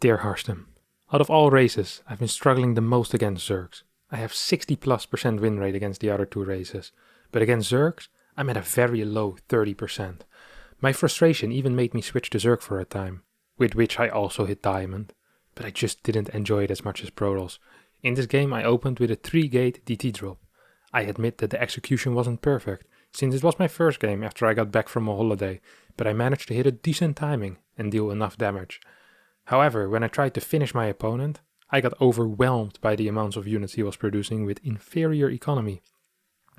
Dear Harstem, out of all races, I've been struggling the most against Zergs. I have 60+% win rate against the other two races, but against Zergs, I'm at a very low 30%. My frustration even made me switch to Zerg for a time, with which I also hit Diamond, but I just didn't enjoy it as much as Protoss. In this game I opened with a 3-gate DT drop. I admit that the execution wasn't perfect, since it was my first game after I got back from a holiday, but I managed to hit a decent timing and deal enough damage. However, when I tried to finish my opponent, I got overwhelmed by the amounts of units he was producing with inferior economy.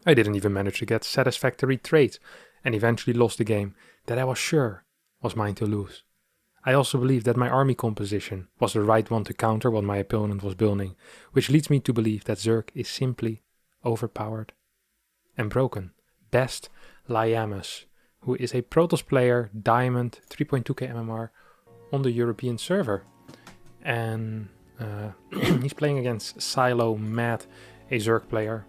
I didn't even manage to get satisfactory trades, and eventually lost the game that I was sure was mine to lose. I also believe that my army composition was the right one to counter what my opponent was building, which leads me to believe that Zerg is simply overpowered and broken. Best Lyamus, who is a Protoss player, Diamond, 3.2k MMR on the European server. And he's playing against Silo Matt, a Zerg player.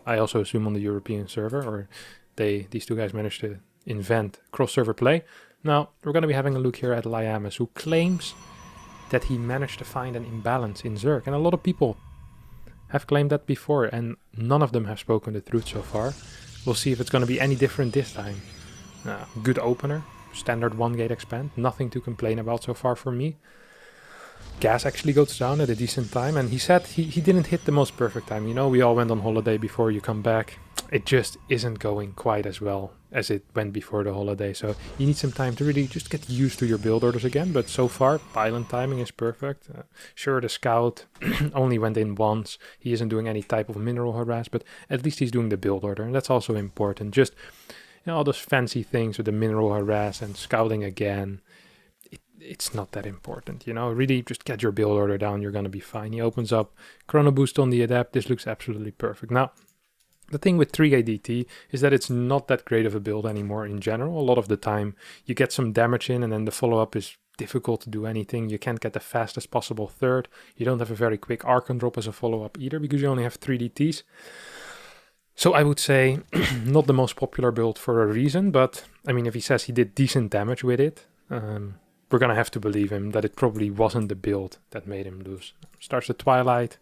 I also assume on the European server, or these two guys managed to invent cross-server play. Now, we're going to be having a look here at Lyamus, who claims that he managed to find an imbalance in Zerg. And a lot of people have claimed that before, and none of them have spoken the truth so far. We'll see if it's going to be any different this time. Good opener, standard 1-gate expand, nothing to complain about so far for me. Gas actually goes down at a decent time, and he said he didn't hit the most perfect time. You know, we all went on holiday before you come back. It just isn't going quite as well as it went before the holiday, so you need some time to really just get used to your build orders again. But so far, pylon timing is perfect. Sure, the scout only went in once. He isn't doing any type of mineral harass, but at least he's doing the build order, and that's also important. Just, you know, all those fancy things with the mineral harass and scouting again, it's not that important, you know. Really just get your build order down, you're gonna be fine. He opens up chrono boost on the adapt. This looks absolutely perfect. Now, the thing with 3-gate DT is that it's not that great of a build anymore in general. A lot of the time you get some damage in, and then the follow-up is difficult to do anything. You can't get the fastest possible third. You don't have a very quick Archon drop as a follow-up either, because you only have 3 DTs. So I would say not the most popular build for a reason, but I mean, if he says he did decent damage with it, we're going to have to believe him that it probably wasn't the build that made him lose. Starts the Twilight,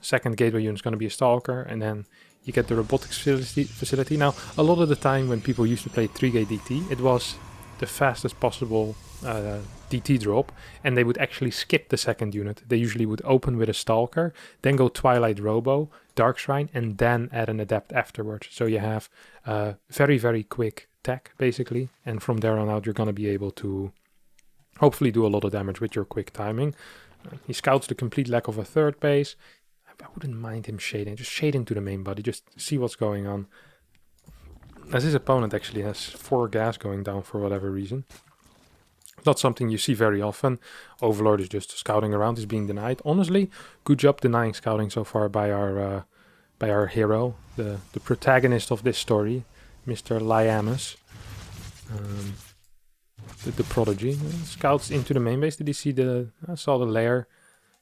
second gateway unit is going to be a Stalker, and then you get the robotics facility. Now, a lot of the time when people used to play 3-gate DT, it was the fastest possible DT drop, and they would actually skip the second unit. They usually would open with a Stalker, then go Twilight Robo, Dark Shrine, and then add an Adept afterwards. So you have very, very quick tech, basically, and from there on out you're going to be able to hopefully do a lot of damage with your quick timing. He scouts the complete lack of a third base. I wouldn't mind him shading. Just shade into the main body. Just see what's going on. As his opponent actually has 4 gas going down for whatever reason. Not something you see very often. Overlord is just scouting around. He's being denied. Honestly, good job denying scouting so far by our hero, the protagonist of this story, Mr. Lyamus. The prodigy. Scouts into the main base. Did he see the... I saw the lair.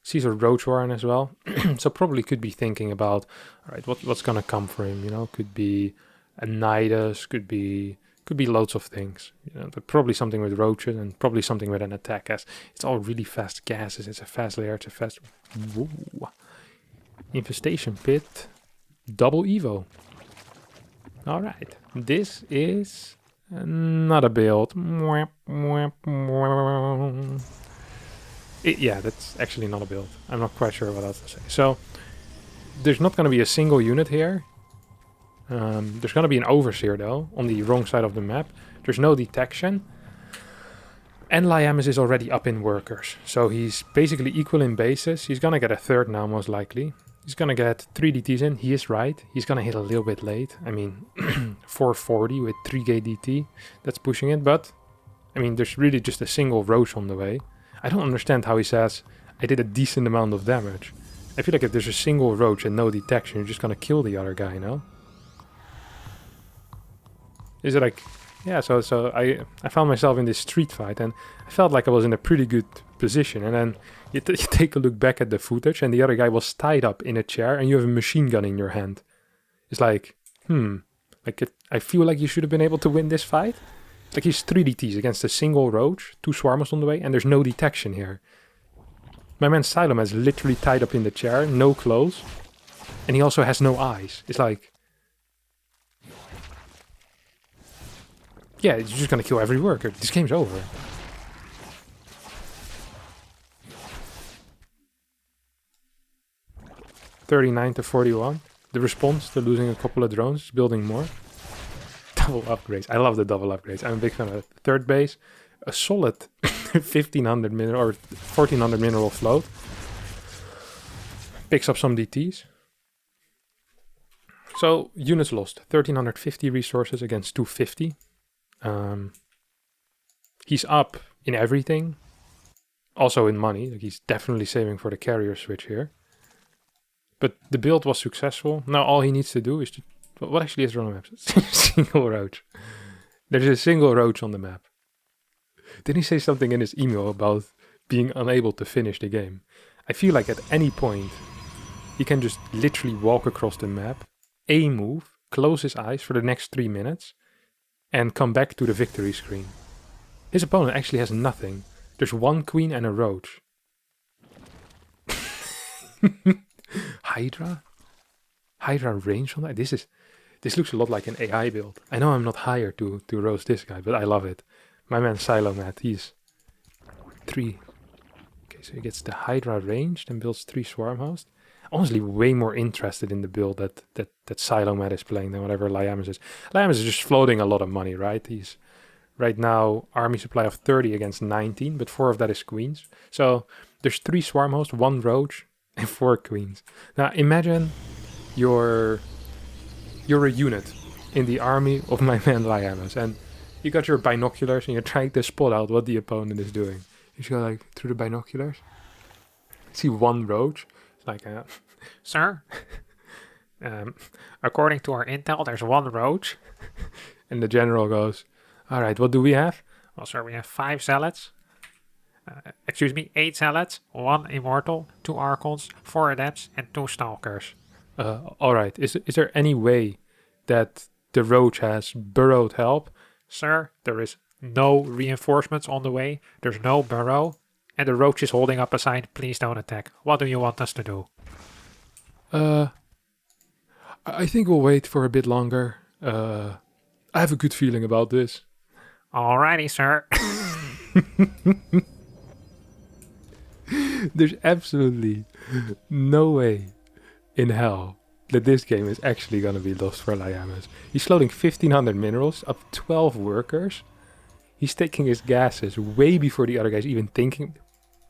Sees a Roach Warren as well. So probably could be thinking about, all right, what's going to come for him, you know? Could be a Nidus, could be loads of things. You know, but probably something with roaches and probably something with an attack, as it's all really fast gases. It's a fast lair, it's a fast... Woo. Infestation Pit. Double Evo. All right. This is not a build. Yeah, that's actually not a build. I'm not quite sure what else to say. So, there's not going to be a single unit here. There's going to be an Overseer, though, on the wrong side of the map. There's no detection. And Lyamus is already up in workers. So he's basically equal in bases. He's going to get a third now, most likely. He's going to get 3 DTs in. He is right. He's going to hit a little bit late. I mean, 440 with 3-gate DT. That's pushing it. But, I mean, there's really just a single Roach on the way. I don't understand how he says, I did a decent amount of damage. I feel like if there's a single Roach and no detection, you're just gonna kill the other guy, no? Is it like... Yeah, so I found myself in this street fight, and I felt like I was in a pretty good position. And then you take a look back at the footage, and the other guy was tied up in a chair, and you have a machine gun in your hand. It's like, I feel like you should have been able to win this fight. Like he's 3 DTs against a single Roach, 2 Swarmers on the way, and there's no detection here. My man Siloam is literally tied up in the chair, no clothes. And he also has no eyes. It's like... Yeah, you're just gonna kill every worker. This game's over. $39 to $41. The response to losing a couple of drones is building more. Double upgrades. I love the double upgrades. I'm a big fan of it. Third base, a solid 1500 mineral or 1400 mineral float. Picks up some DTs. So units lost 1350 resources against 250. He's up in everything, also in money. Like he's definitely saving for the carrier switch here. But the build was successful. Now all he needs to do is to... What actually is there on the map? Single roach. There's a single roach on the map. Didn't he say something in his email about being unable to finish the game? I feel like at any point he can just literally walk across the map, A move, close his eyes for the next 3 minutes, and come back to the victory screen. His opponent actually has nothing. There's one queen and a roach. Hydra? Hydra range on that? This looks a lot like an AI build. I know I'm not hired to roast this guy, but I love it. My man Silomat, he's 3. Okay, so he gets the Hydra ranged and builds 3 swarm hosts. Honestly, way more interested in the build that Silomat is playing than whatever Lyamus is. Lyamus is just floating a lot of money, right? He's right now army supply of 30 against 19, but 4 of that is queens. So there's 3 swarm hosts, 1 roach, and 4 queens. Now imagine you're a unit in the army of my man Lyamus, and you got your binoculars and you're trying to spot out what the opponent is doing. You just go like through the binoculars, see 1 roach. It's like, sir, according to our intel, there's 1 roach. And the general goes, all right, what do we have? Well, sir, we have 5 zealots. 8 zealots, 1 immortal, 2 archons, 4 adepts, and 2 stalkers. All right, is there any way that the roach has burrowed help? Sir, there is no reinforcements on the way. There's no burrow. And the roach is holding up a sign, please don't attack. What do you want us to do? I think we'll wait for a bit longer. I have a good feeling about this. Alrighty, sir. There's absolutely no way in hell that this game is actually going to be lost for Lyamus. He's floating 1500 minerals, up 12 workers. He's taking his gases way before the other guy's even thinking.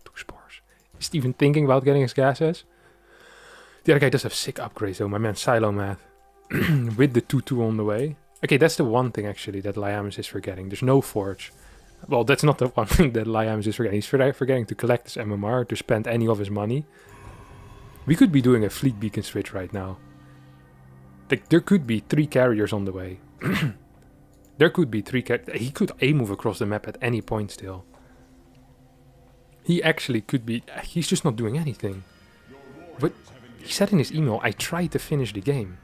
2 spores. He's even thinking about getting his gases. The other guy does have sick upgrades though, my man Silomath. With the 2-2 on the way. Okay, that's the one thing actually that Lyamus is forgetting. There's no forge. Well, that's not the one thing that Lyamus is forgetting. He's forgetting to collect his MMR, to spend any of his money. We could be doing a fleet beacon switch right now. Like, there could be 3 carriers on the way. There could be 3 carriers. He could A-move across the map at any point still. He actually could be... He's just not doing anything. But he said in his email, I tried to finish the game.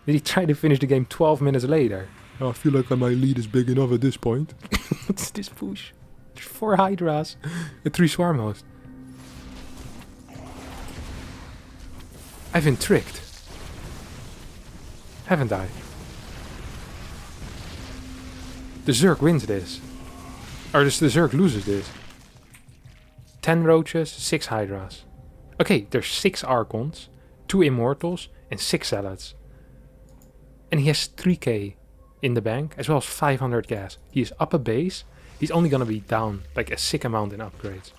Did he try to finish the game 12 minutes later? Oh, I feel like my lead is big enough at this point. What's this push? There's 4 Hydras and 3 swarm hosts. I've been tricked. Haven't I? The Zerg wins this. Or the Zerg loses this. 10 roaches, 6 Hydras. Okay, there's 6 Archons, 2 Immortals, and 6 Zealots. And he has 3k in the bank, as well as 500 gas. He is up a base. He's only gonna be down like a sick amount in upgrades.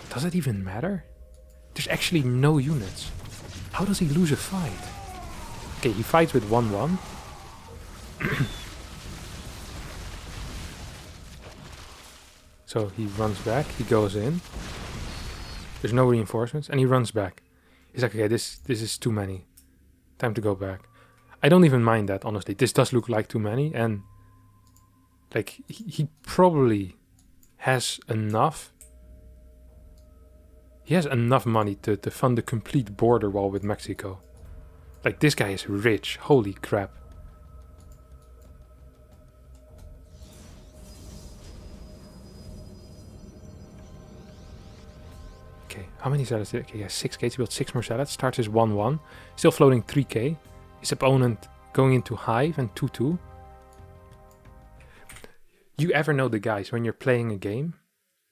Does it even matter? There's actually no units. How does he lose a fight? Okay, he fights with 1-1. So he runs back, he goes in. There's no reinforcements, and he runs back. He's like, okay, this is too many. Time to go back. I don't even mind that, honestly. This does look like too many, and like he probably has enough. He has enough money to fund the complete border wall with Mexico. Like, this guy is rich. Holy crap. Okay, how many zealots did... Okay, he has 6k, he built 6 more zealots. Starts his 1-1. Still floating 3k. His opponent going into Hive and 2-2. You ever know the guys when you're playing a game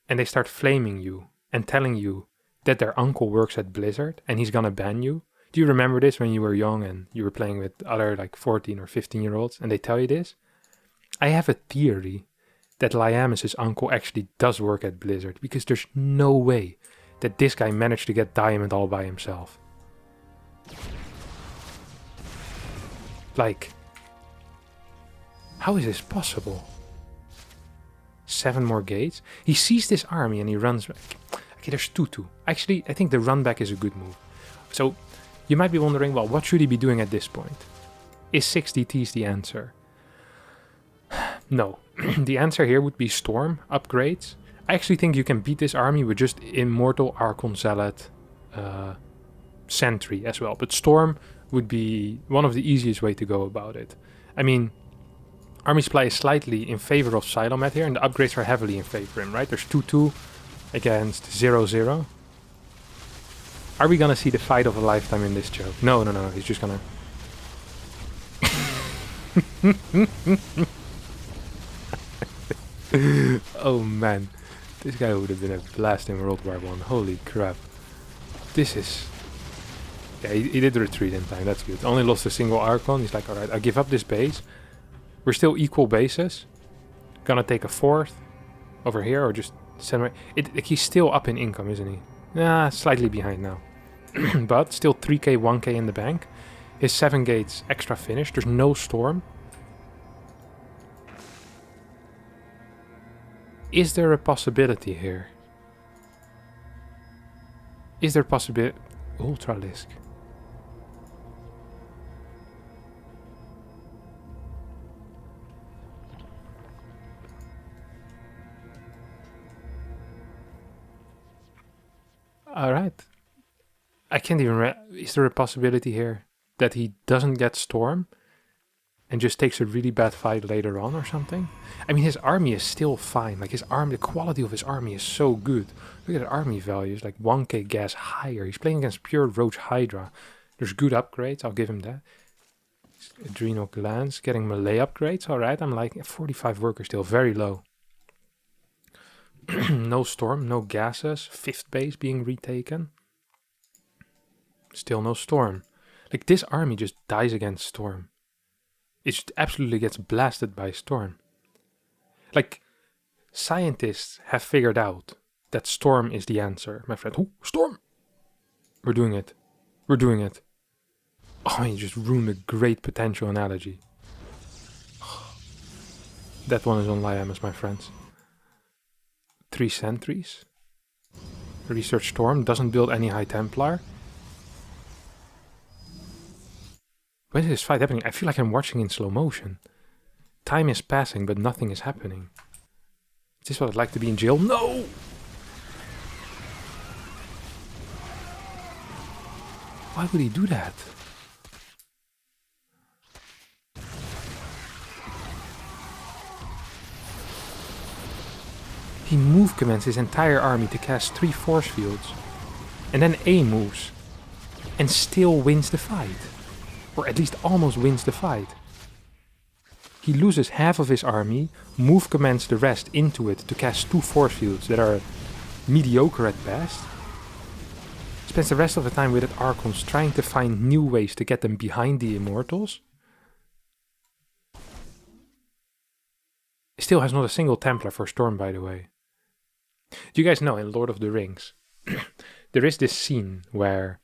and they start flaming you and telling you that their uncle works at Blizzard and he's gonna ban you? Do you remember this when you were young and you were playing with other like 14 or 15-year-olds and they tell you this? I have a theory that Liamus' uncle actually does work at Blizzard, because there's no way that this guy managed to get Diamond all by himself. Like, how is this possible? 7 more gates. He sees this army and he runs back. Okay, there's 2-2. Actually, I think the run back is a good move. So, you might be wondering, well, what should he be doing at this point? Is 6 DTs the answer? No. The answer here would be Storm upgrades. I actually think you can beat this army with just Immortal, Archon, Zealot, Sentry as well. But Storm would be one of the easiest way to go about it. I mean, army supply is slightly in favor of Silomet here, and the upgrades are heavily in favor of him, right? There's 2-2 against 0-0. Are we gonna see the fight of a lifetime in this joke? No, he's just gonna... Oh man, this guy would have been a blast in World War I. Holy crap. This is... Yeah, he did retreat in time, that's good. Only lost a single Archon. He's like, alright, I give up this base. We're still equal bases. Gonna take a 4th over here, or just send my... He's still up in income, isn't he? Nah, slightly behind now. But still 3k, 1k in the bank. His 7 gates extra finished. There's no Storm. Is there a possibility here? Is there a possibility... Ultralisk. Alright. I can't even... Is there a possibility here that he doesn't get Storm and just takes a really bad fight later on or something? I mean, his army is still fine. Like, his army, the quality of his army is so good. Look at the army values, like 1k gas higher. He's playing against pure Roach Hydra. There's good upgrades, I'll give him that. Adrenal glands, getting melee upgrades, alright. I'm like 45 workers still, very low. No Storm, no gases. 5th base being retaken. Still no Storm. Like, this army just dies against Storm. It just absolutely gets blasted by Storm. Like, scientists have figured out that Storm is the answer, my friend. Oh, Storm! We're doing it. We're doing it. Oh, you just ruined a great potential analogy. That one is on Liamus, my friends. 3 sentries. Research Storm. Doesn't build any High Templar. When is this fight happening? I feel like I'm watching in slow motion. Time is passing, but nothing is happening. Is this what I'd like to be in jail? No! Why would he do that? He move commands his entire army to cast 3 force fields. And then A moves. And still wins the fight. Or at least almost wins the fight. He loses half of his army, move commands the rest into it to cast 2 force fields that are mediocre at best. Spends the rest of the time with it Archons trying to find new ways to get them behind the Immortals. Still has not a single Templar for Storm, by the way. Do you guys know in Lord of the Rings, there is this scene where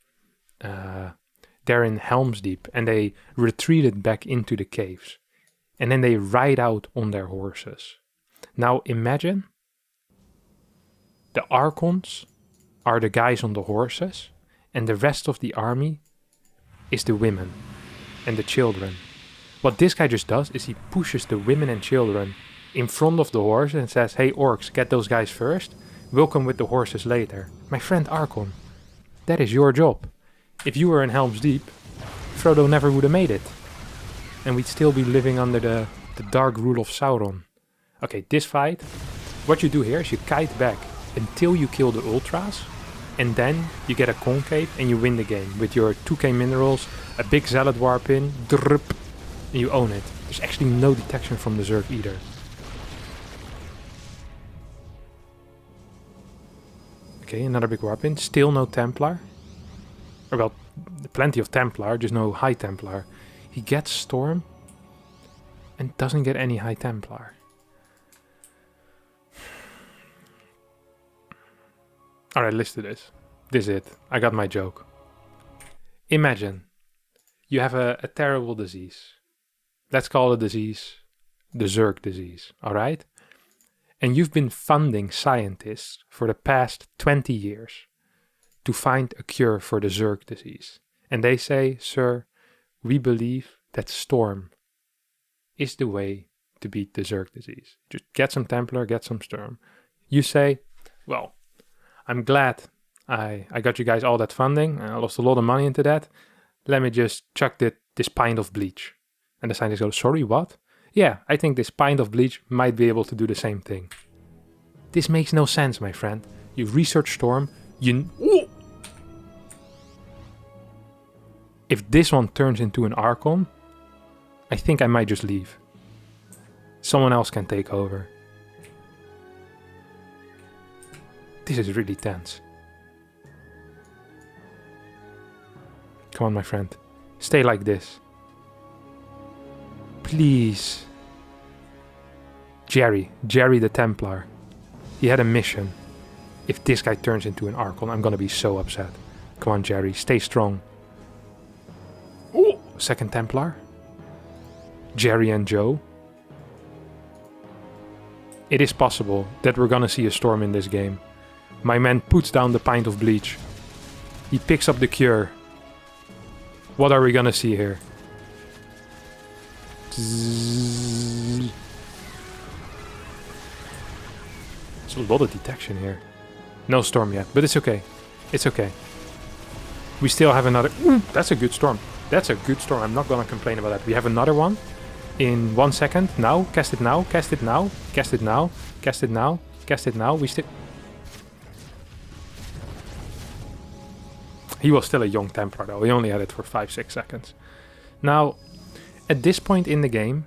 they're in Helm's Deep and they retreated back into the caves. And then they ride out on their horses. Now imagine the Archons are the guys on the horses and the rest of the army is the women and the children. What this guy just does is he pushes the women and children in front of the horses and says, hey orcs, get those guys first. We'll come with the horses later. My friend Archon, that is your job. If you were in Helm's Deep, Frodo never would have made it. And we'd still be living under the dark rule of Sauron. Okay, this fight, what you do here is you kite back until you kill the Ultras. and then you get a concave and you win the game with your 2k minerals, a big Zealot Warp in, drip, and you own it. There's actually no detection from the Zerg either. Okay, another big Warp in, still no Templar. Or well, plenty of Templar, just no High Templar. He gets Storm and doesn't get any High Templar. Alright, listen to this. This is it. I got my joke. Imagine you have a terrible disease. Let's call the disease the Zerg disease, alright? And you've been funding scientists for the past 20 years to find a cure for the Zerg disease. And they say, sir, we believe that Storm is the way to beat the Zerg disease. Just get some Templar, get some Storm. You say, well, I'm glad I got you guys all that funding. I lost a lot of money into that. Let me just chuck this pint of bleach. And the scientist goes, sorry, what? Yeah, I think this pint of bleach might be able to do the same thing. This makes no sense, my friend. You research Storm, Ooh! If this one turns into an Archon, I think I might just leave. Someone else can take over. This is really tense. Come on, my friend. Stay like this. Please. Jerry the Templar. He had a mission. If this guy turns into an Archon, I'm gonna be so upset. Come on, Jerry, stay strong. Ooh, second Templar. Jerry and Joe. It is possible that we're gonna see a Storm in this game. My man puts down the pint of bleach. He picks up the cure. What are we gonna see here? There's a lot of detection here. No Storm yet, but it's okay. It's okay. We still have another... Ooh, that's a good Storm. That's a good Storm. I'm not gonna complain about that. We have another one in 1 second. Now, cast it now, cast it now, cast it now, cast it now, cast it now. We still... He was still a young Templar though, he only had it for 5-6 seconds. Now, at this point in the game,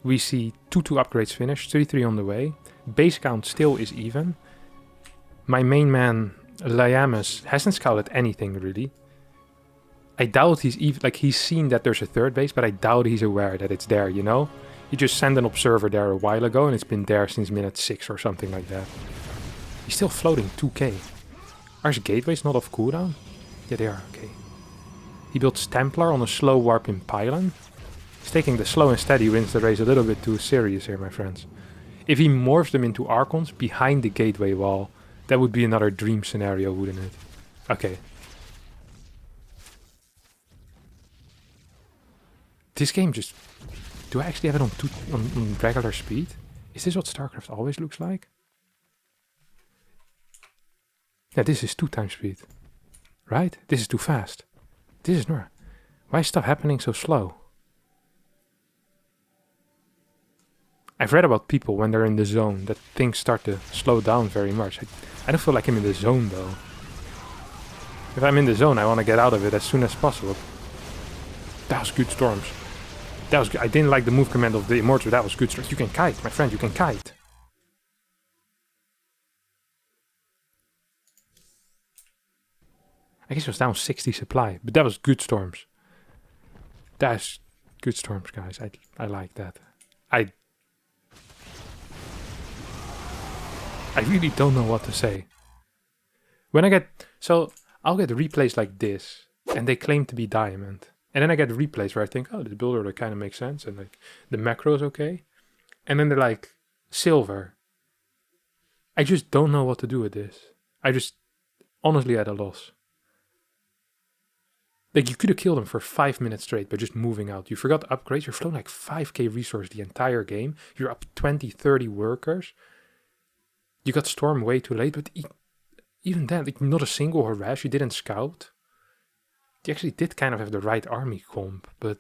we see 2-2 upgrades finished, 3-3 on the way. Base count still is even. My main man, Liamus, hasn't scouted anything really. I doubt he's even, like, he's seen that there's a third base, but I doubt he's aware that it's there, you know? He just sent an observer there a while ago and it's been there since minute 6 or something like that. He's still floating 2k. Are his gateways not off cooldown? Yeah, they are, okay. He builds Templar on a slow warp in pylon. He's taking the slow and steady wins the race a little bit too serious here, my friends. If he morphs them into Archons behind the gateway wall, that would be another dream scenario, wouldn't it? Okay. This game just... Do I actually have it on regular speed? Is this what StarCraft always looks like? Yeah, this is 2 times speed. Right? This is too fast. This is not... Why is stuff happening so slow? I've read about people when they're in the zone that things start to slow down very much. I don't feel like I'm in the zone though. If I'm in the zone, I want to get out of it as soon as possible. That was good Storms. That was good. I didn't like the move command of the Immortal. That was good Storms. You can kite, my friend. You can kite. I guess it was down 60 supply, but that was good Storms. That's good Storms, guys. I like that. I really don't know what to say. When I get... So, I'll get replays like this, and they claim to be diamond. And then I get replays where I think, oh, this builder that kind of makes sense, and like, the macro is okay. And then they're like, silver. I just don't know what to do with this. I just, honestly at a loss. Like, you could have killed him for 5 minutes straight by just moving out. You forgot to upgrade. You're flowing like 5k resource the entire game. You're up 20, 30 workers. You got Storm way too late, but even then, like, not a single harass. You didn't scout. You actually did kind of have the right army comp, but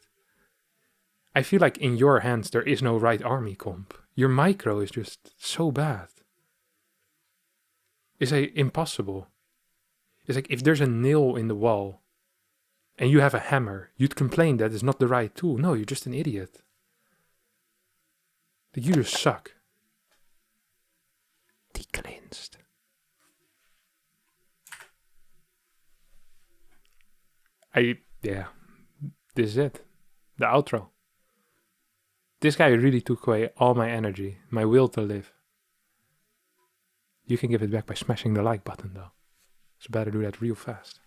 I feel like in your hands there is no right army comp. Your micro is just so bad. It's impossible. It's like if there's a nail in the wall and you have a hammer, you'd complain that it's not the right tool. No, you're just an idiot. You just suck. Decleansed. Yeah, this is it. The outro. This guy really took away all my energy, my will to live. You can give it back by smashing the like button though. So better do that real fast.